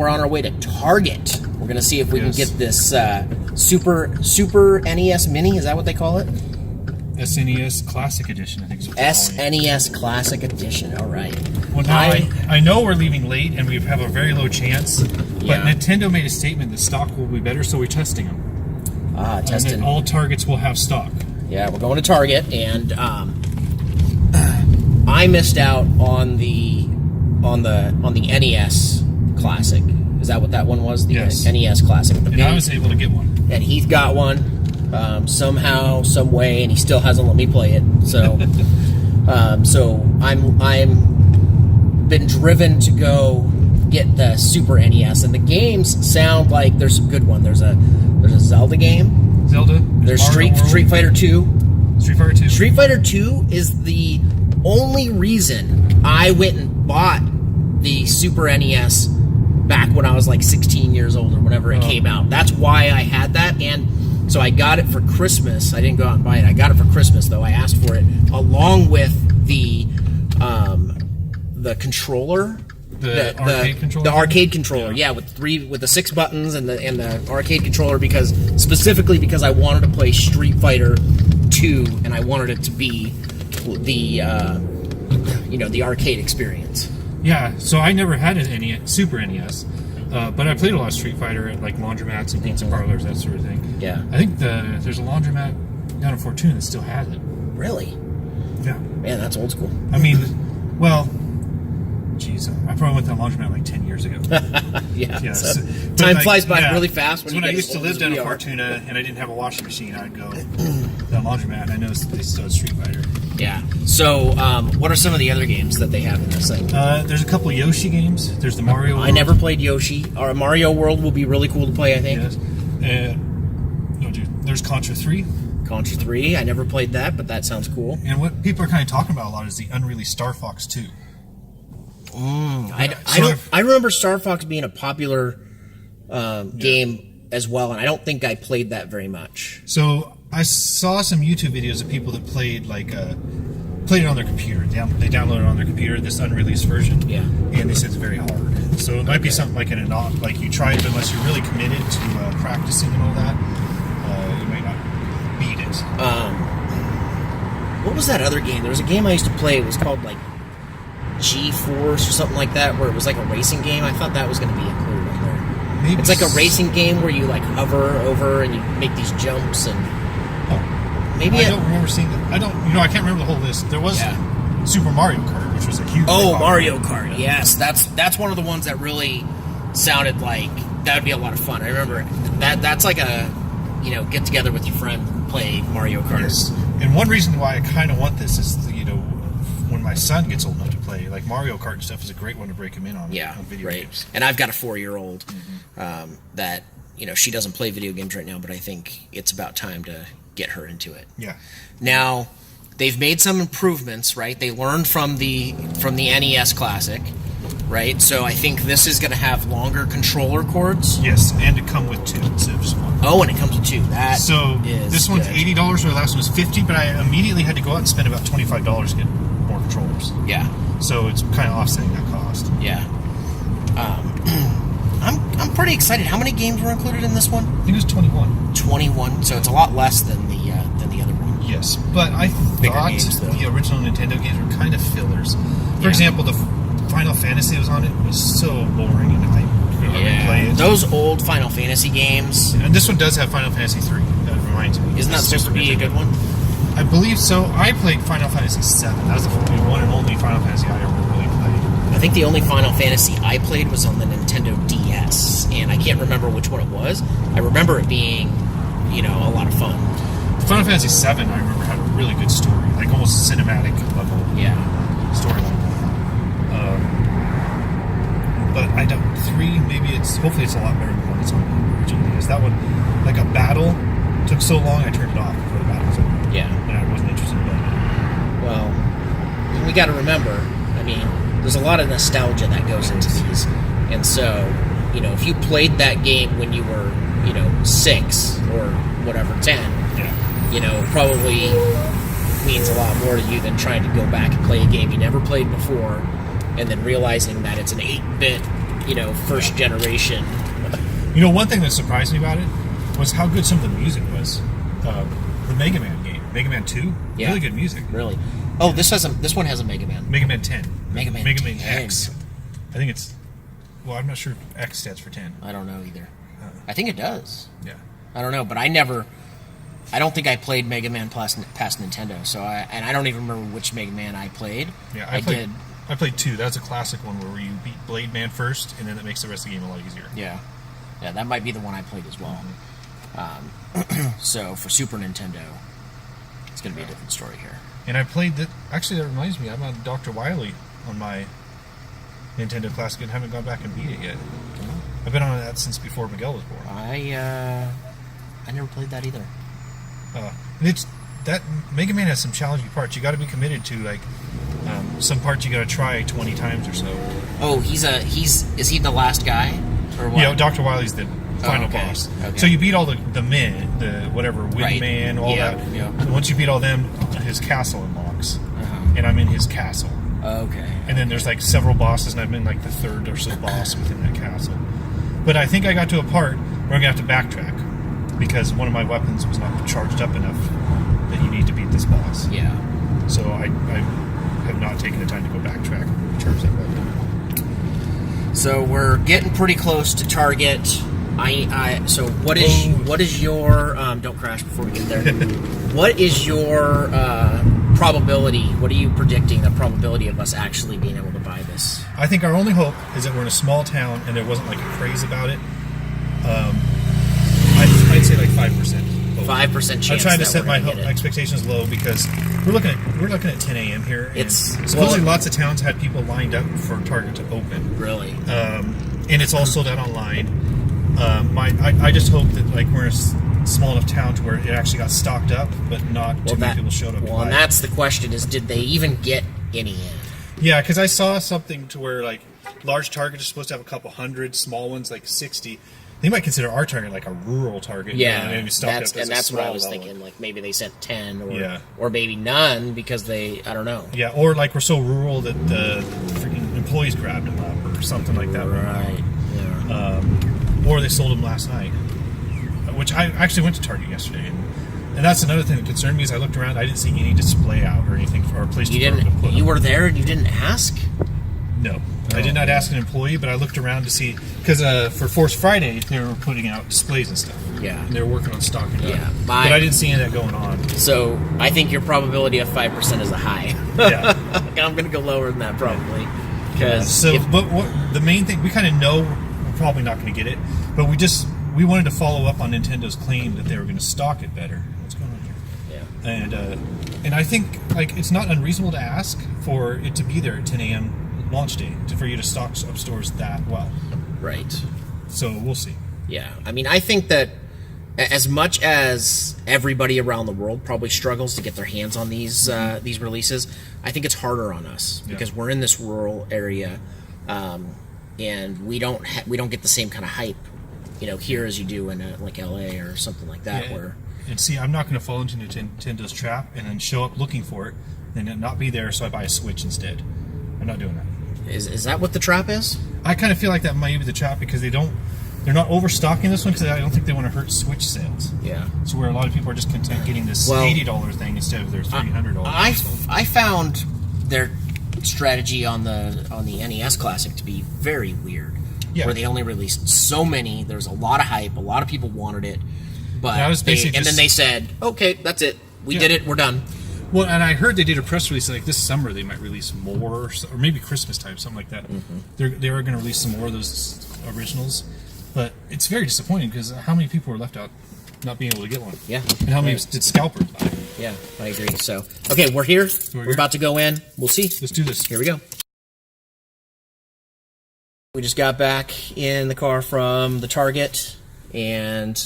we're on our way to Target. We're going to see if we can get this Super NES Mini. Is that what they call it? SNES Classic Edition, I think. SNES Classic Edition. All right. Well, now I know we're leaving late, and we have a very low chance. But Nintendo made a statement that stock will be better, so we're testing them. Testing. And all Targets will have stock. Yeah, we're going to Target, and I missed out on the NES Classic. Is that what that one was? The NES Classic. And I was able to get one. And Heath got one somehow, some way, and he still hasn't let me play it. So, I'm been driven to go get the Super NES, and the games sound like there's some good one. There's a Zelda game. There's Street Fighter 2. Street Fighter 2 is the only reason I went and bought the Super NES back when I was like 16 years old or whenever it came out. That's why I had that, and so I got it for Christmas. I didn't go out and buy it. I got it for Christmas, though. I asked for it along with the controller. The arcade controller? The arcade controller, with the 6 buttons and the arcade controller, specifically because I wanted to play Street Fighter 2 and I wanted it to be the arcade experience. Yeah, so I never had a Super NES, but I played a lot of Street Fighter at like laundromats and pizza parlors, that sort of thing. Yeah, I think there's a laundromat down in Fortuna that still has it. Really? Yeah. Man, that's old school. I mean, well. Jeez, I probably went to the laundromat like 10 years ago. So time flies by really fast. When I used to live down in Fortuna and I didn't have a washing machine, I'd go to the laundromat and I noticed that they still had Street Fighter. Yeah. So, what are some of the other games that they have in this thing? There's a couple Yoshi games. There's the Mario World. I never played Yoshi. Mario World will be really cool to play, I think. Yes. There's Contra 3. Contra 3. I never played that, but that sounds cool. And what people are kind of talking about a lot is the unreleased Star Fox 2. I remember Star Fox being a popular game as well, and I don't think I played that very much. So I saw some YouTube videos of people that played it on their computer. They downloaded it on their computer, this unreleased version. Yeah. And they said it's very hard. So it might be something like you try it, unless you're really committed to practicing and all that. You might not beat it. What was that other game? There was a game I used to play. It was called like G-Force or something like that, where it was like a racing game. I thought that was going to be included in there. Maybe it's like a racing game where you like hover over and you make these jumps and I don't remember seeing that. I can't remember the whole list. There was Super Mario Kart, which was a huge. Mario Kart. Yes, that's one of the ones that really sounded like that would be a lot of fun. I remember that's like a get together with your friend and play Mario Kart. Yes. And one reason why I kind of want this is when my son gets old enough to play, like Mario Kart and stuff is a great one to break him in on. On video games. And I've got a 4-year-old that she doesn't play video games right now, but I think it's about time to get her into it. Yeah. Now, they've made some improvements, right? They learned from the NES Classic, right? So I think this is going to have longer controller cords. Yes, and to come with 2 instead of just 1. Oh, and it comes with 2. This one's $80, or the last one was $50, but I immediately had to go out and spend about $25 to get more controllers. Yeah. So it's kind of offsetting that cost. Yeah. I'm pretty excited. How many games were included in this one? I think it was 21. 21. So it's a lot less than the other one. Yes, but I thought the original Nintendo games were kind of fillers. For example, the Final Fantasy that was on it was so boring, and I didn't play it. Those old Final Fantasy games. And this one does have Final Fantasy III. That reminds me. Isn't that supposed to be a good one? I believe so. I played Final Fantasy VII. That was the one and only Final Fantasy I ever really played. I think the only Final Fantasy I played was on the Nintendo DS, and I can't remember which one it was. I remember it being, a lot of fun. Final Fantasy VII, I remember, had a really good story, like almost cinematic level storyline. But I don't. 3, hopefully it's a lot better than the one that's on the original DS. That one, like a battle, took so long I turned it off before the battle was over. Yeah. And I wasn't interested in that. Well, we got to remember, there's a lot of nostalgia that goes into these. And so, if you played that game when you were, 6 or whatever, 10, probably means a lot more to you than trying to go back and play a game you never played before and then realizing that it's an 8-bit first generation. One thing that surprised me about it was how good some of the music was. The Mega Man game, Mega Man 2, really good music. Really? Oh, this one has a Mega Man. Mega Man 10. Mega Man X. I think it's. Well, I'm not sure if X stands for 10. I don't know either. I think it does. Yeah. I don't know, but I don't think I played Mega Man past Nintendo, so I don't even remember which Mega Man I played. Yeah, I played 2. That's a classic one where you beat Blade Man first, and then it makes the rest of the game a lot easier. Yeah, that might be the one I played as well. So for Super Nintendo, it's going to be a different story here. And I played that. Actually, that reminds me, I'm on Dr. Wily on my Nintendo Classic and haven't gone back and beat it yet. I've been on that since before Miguel was born. I never played that either. It's that Mega Man has some challenging parts. You got to be committed to some parts you got to try 20 times or so. Oh, is he the last guy or what? Yeah, Dr. Wily's the final boss. Okay. So you beat all the men, the whatever Wind Man, all that. Yeah. Once you beat all them, his castle unlocks, and I'm in his castle. Okay. And then there's several bosses, and I'm in the third or so boss within that castle. But I think I got to a part where I'm gonna have to backtrack because one of my weapons was not charged up enough that you need to beat this boss. Yeah. So I have not taken the time to go backtrack and charge that weapon. So we're getting pretty close to target. So what is your don't crash before we get there. What is your probability? What are you predicting the probability of us actually being able to buy this? I think our only hope is that we're in a small town and there wasn't a craze about it. I'd say 5%. 5% chance. I'm trying to set my expectations low because we're looking at 10 a.m. here. And supposedly lots of towns had people lined up for Target to open. Really? And it's all sold out online. I just hope that we're in a small enough town to where it actually got stocked up, but not too many people showed up. Well, and that's the question: is did they even get any in? Yeah, because I saw something to where large Target is supposed to have a couple hundred, small ones 60. They might consider our Target a rural Target. Yeah, maybe that's what I was thinking. Maybe they sent 10 or maybe none because I don't know. Yeah, or we're so rural that the freaking employees grabbed them up or something like that. Right. Yeah. Or they sold them last night, which I actually went to Target yesterday, and that's another thing that concerned me. Is I looked around, I didn't see any display out or anything or a place to put them. You were there and you didn't ask? No. I did not ask an employee, but I looked around to see because for Force Friday they were putting out displays and stuff. Yeah, and they were working on stocking. Yeah, but I didn't see any of that going on. So I think your probability of 5% is a high. Yeah, I'm going to go lower than that probably. But the main thing we kind of know we're probably not going to get it, but we wanted to follow up on Nintendo's claim that they were going to stock it better. What's going on here? Yeah, and I think it's not unreasonable to ask for it to be there at 10 a.m. launch day for you to stock up stores that well. Right. So we'll see. Yeah. I mean, I think that as much as everybody around the world probably struggles to get their hands on these releases, I think it's harder on us because we're in this rural area, and we don't get the same kind of hype, here as you do in LA or something like that. Yeah. And see, I'm not going to fall into Nintendo's trap and then show up looking for it and it not be there, so I buy a Switch instead. I'm not doing that. Is that what the trap is? I kind of feel like that might be the trap because they're not overstocking this one because I don't think they want to hurt Switch sales. Yeah. So where a lot of people are just content getting this $80 thing instead of their $300. I found their strategy on the NES Classic to be very weird. Yeah. Where they only released so many. There's a lot of hype. A lot of people wanted it, but then they said, "Okay, that's it. We did it. We're done." Well, and I heard they did a press release this summer. They might release more, or maybe Christmas time, something like that. Mm-hmm. They are going to release some more of those originals, but it's very disappointing because how many people were left out not being able to get one? Yeah, and how many did scalpers buy? Yeah, I agree. So, okay, we're here. We're about to go in. We'll see. Let's do this. Here we go. We just got back in the car from the Target and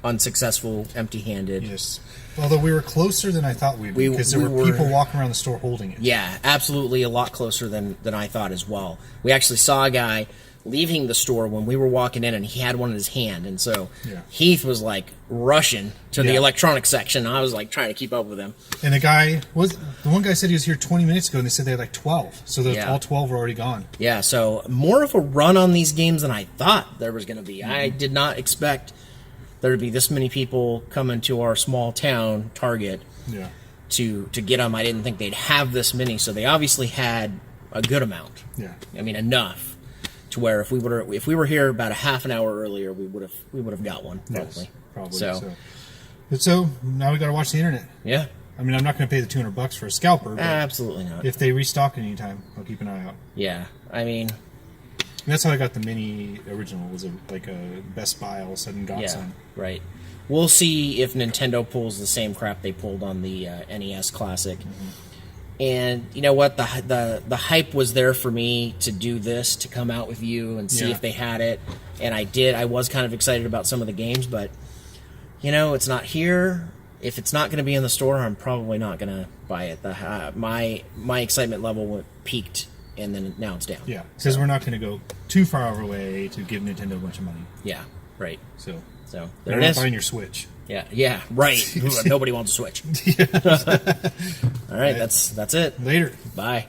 unsuccessful, empty-handed. Yes. Although we were closer than I thought we'd be because there were people walking around the store holding it. Yeah, absolutely a lot closer than I thought as well. We actually saw a guy leaving the store when we were walking in, and he had one in his hand, and so Yeah. Heath was like rushing to the Yeah. electronics section. I was like trying to keep up with him. And the one guy said he was here 20 minutes ago, and they said they had like 12. So all 12 were already gone. Yeah, so more of a run on these games than I thought there was going to be. I did not expect there to be this many people coming to our small town Target Yeah. to get them. I didn't think they'd have this many, so they obviously had a good amount. Yeah. I mean, enough to where if we were here about a half an hour earlier, we would have got one probably. Yes, probably. So Now we got to watch the internet. yeah, I mean, I'm not going to pay the $200 for a scalper. But absolutely not. if they restock it anytime, I'll keep an eye out. Yeah, I mean, And that's how I got the mini original. Was like a Best Buy all of a sudden got yeah, some. right. We'll see if Nintendo pulls the same crap they pulled on the NES Classic. And you know what? The hype was there for me to do this, to come out with you and see if they had it. And I did. I was kind of excited about some of the games, but you know, it's not here. If it's not going to be in the store, I'm probably not going to buy it. My excitement level peaked, and then now it's down. Yeah, because we're not going to go too far away to give Nintendo a bunch of money. Yeah, right. So there they're it not is. buying your Switch. Yeah, right. Nobody wants a Switch. All right, that's it. Later. Bye.